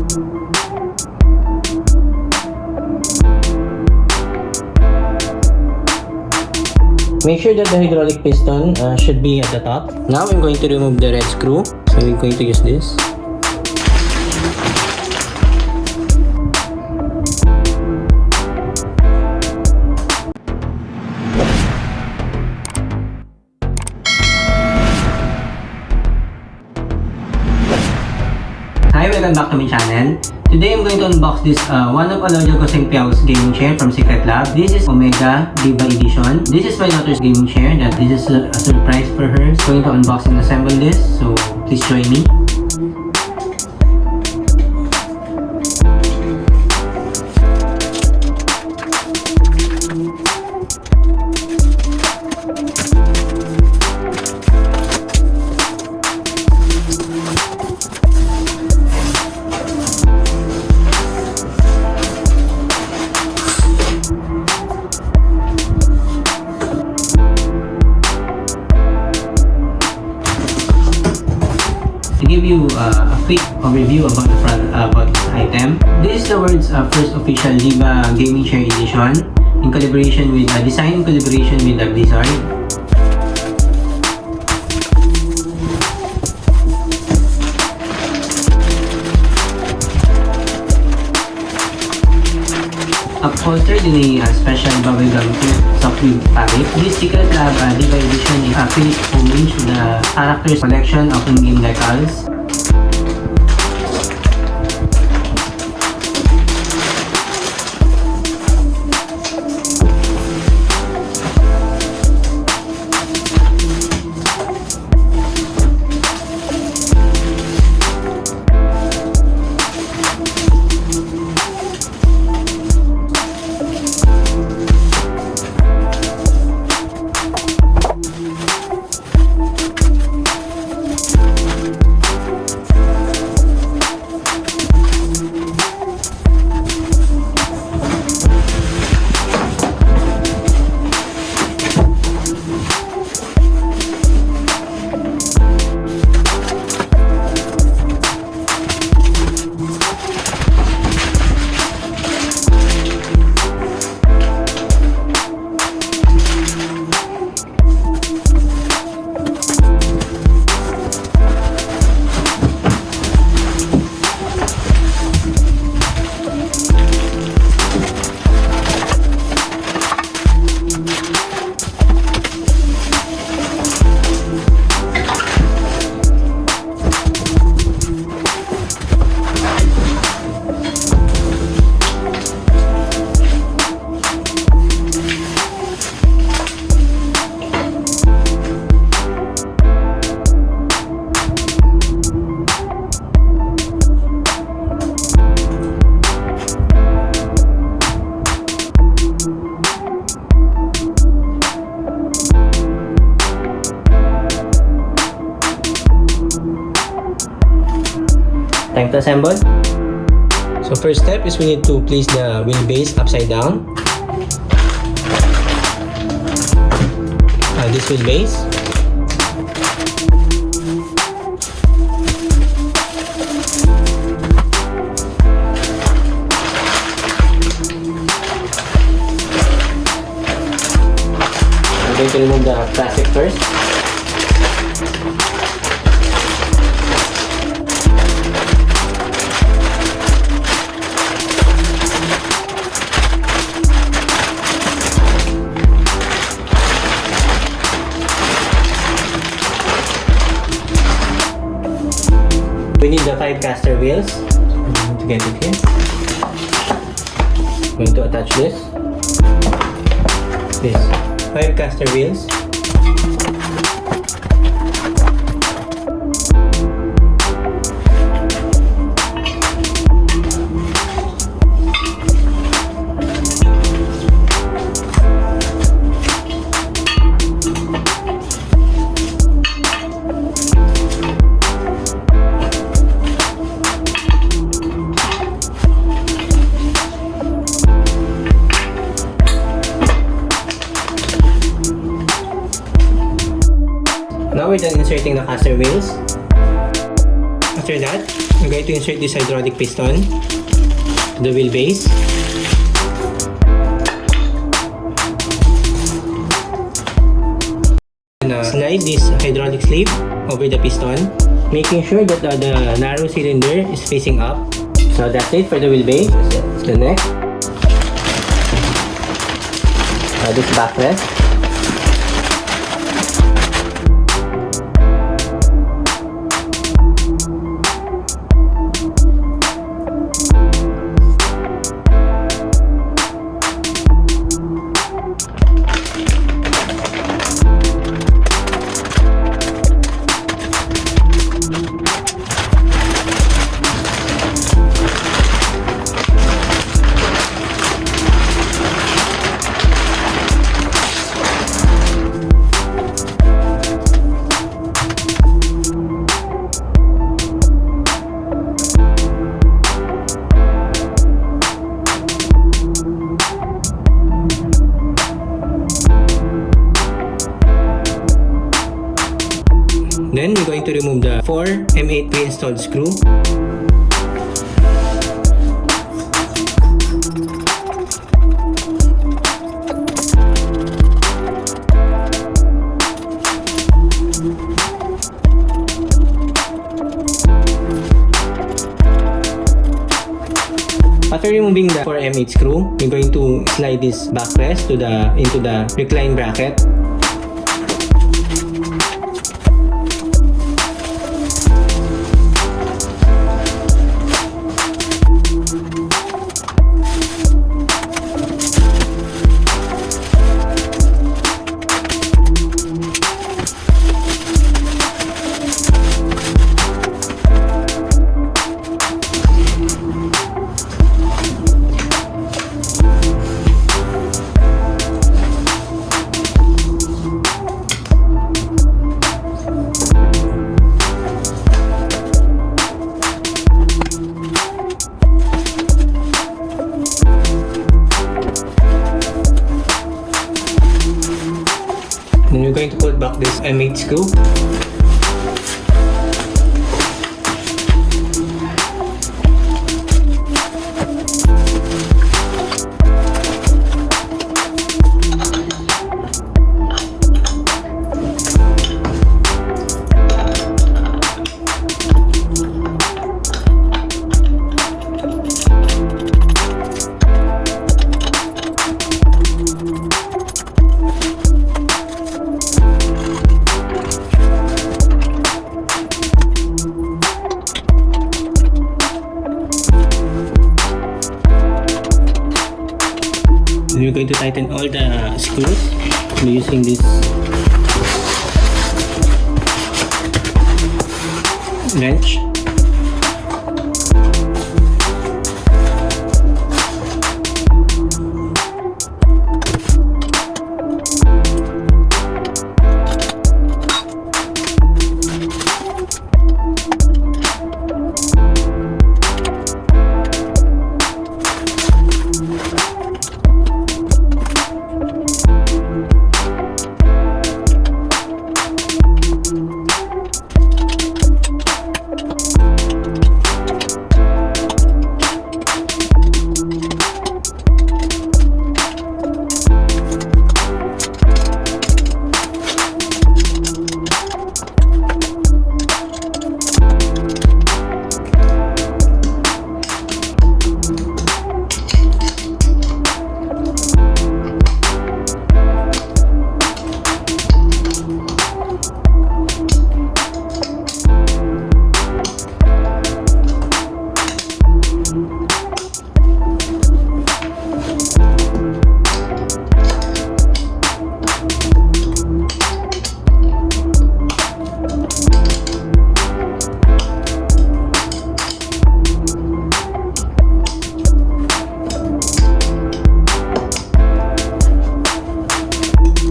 Make sure that the hydraulic piston should be at the top. Now I'm going to remove the red screw. So we're going to use this. Hi, welcome back to my channel. Today I'm going to unbox this one of Alodia Gosiengfiao's gaming chair from Secretlab. This is Alodia D.Va Edition. This is my daughter's gaming chair. This is a surprise for her. So I'm going to unbox and assemble this. So please join me. To give you a quick overview about this item. This is the world's first official D.Va gaming chair edition in collaboration with design in collaboration with Blizzard. Upholstered in a special bubblegum-pink Softweave Fabric. This Secretlab D.Va Edition is a finished homage to the character's collection of in-game decals. Time to assemble. So first step is we need to place the wheelbase upside down. This wheelbase. I'm going to remove the plastic first. We need the 5 caster wheels. I'm going to get it here. I'm going to attach this. 5 caster wheels. Now we're done inserting the caster wheels. After that, I'm going to insert this hydraulic piston to the wheelbase. And slide this hydraulic sleeve over the piston, making sure that the narrow cylinder is facing up. So that's it for the wheelbase. The neck. This backrest. Then we're going to remove the 4 M8 pre-installed screw. After removing the 4 M8 screw, we're going to slide this backrest into the recline bracket. Then we're going to put back this M8 screw. Then we're going to tighten all the screws using this wrench.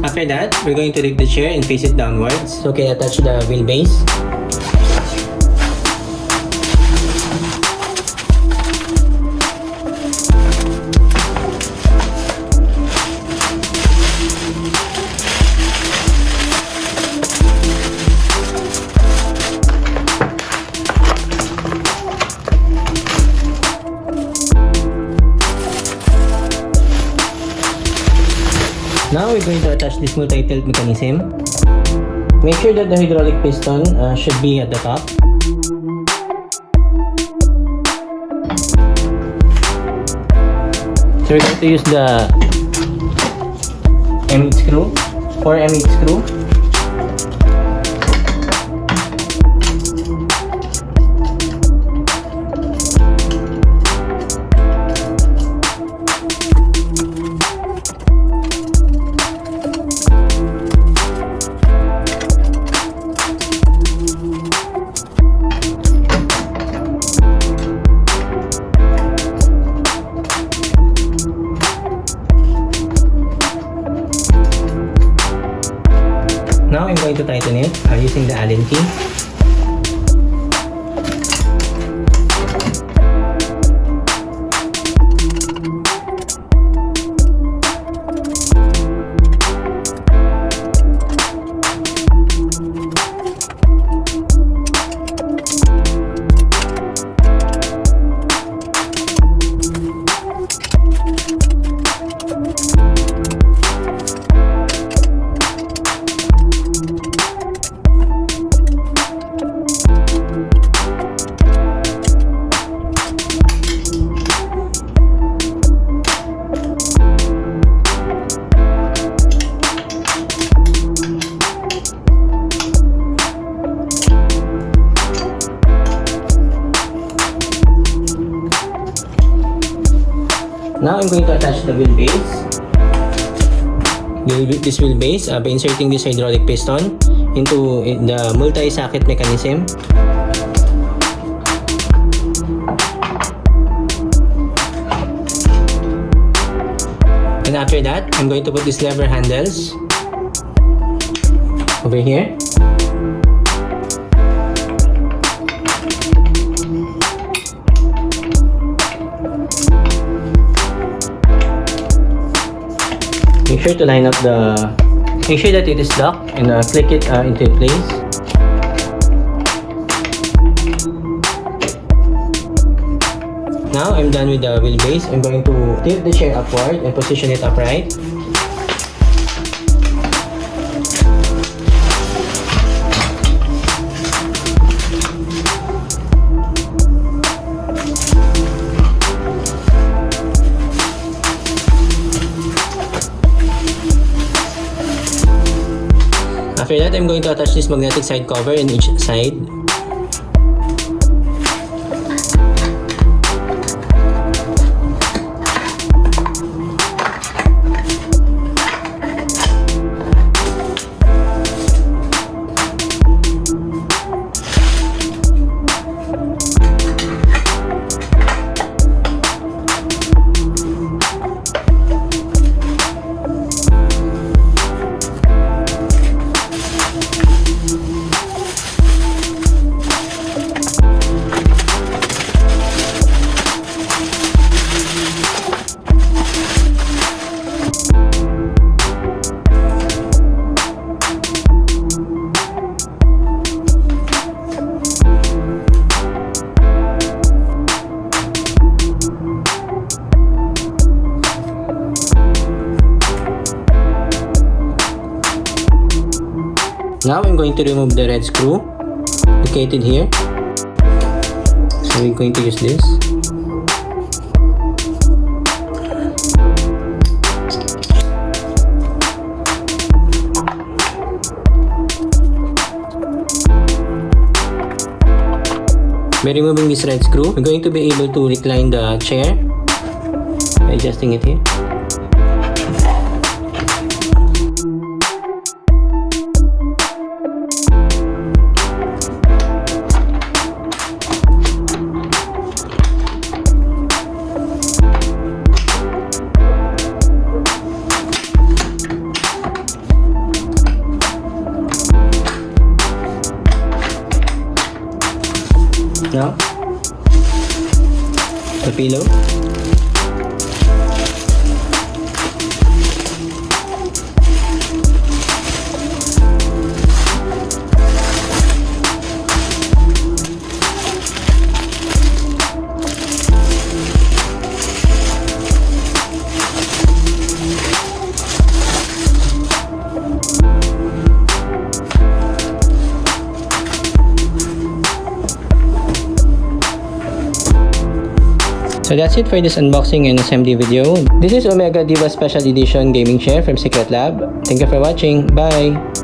After that, we're going to lift the chair and face it downwards. So okay, attach the wheelbase. Now we're going to attach this multi-tilt mechanism. Make sure that the hydraulic piston should be at the top. So we're going to use the M8 screw, 4 M8 screw. Now I'm going to tighten it using the Allen key. Now I'm going to attach the wheelbase. This wheelbase by inserting this hydraulic piston into the multi-socket mechanism. And after that, I'm going to put these lever handles over here. Make sure to line up make sure that it is locked and click it into place. Now I'm done with the wheelbase. I'm going to tilt the chair upward and position it upright. After that, I'm going to attach this magnetic side cover in each side. Now I'm going to remove the red screw located here. So we're going to use this. By removing this red screw, we're going to be able to recline the chair by adjusting it here. Now, the pillow. So that's it for this unboxing and assembly video. This is Omega D.Va Special Edition gaming chair from Secretlab. Thank you for watching. Bye!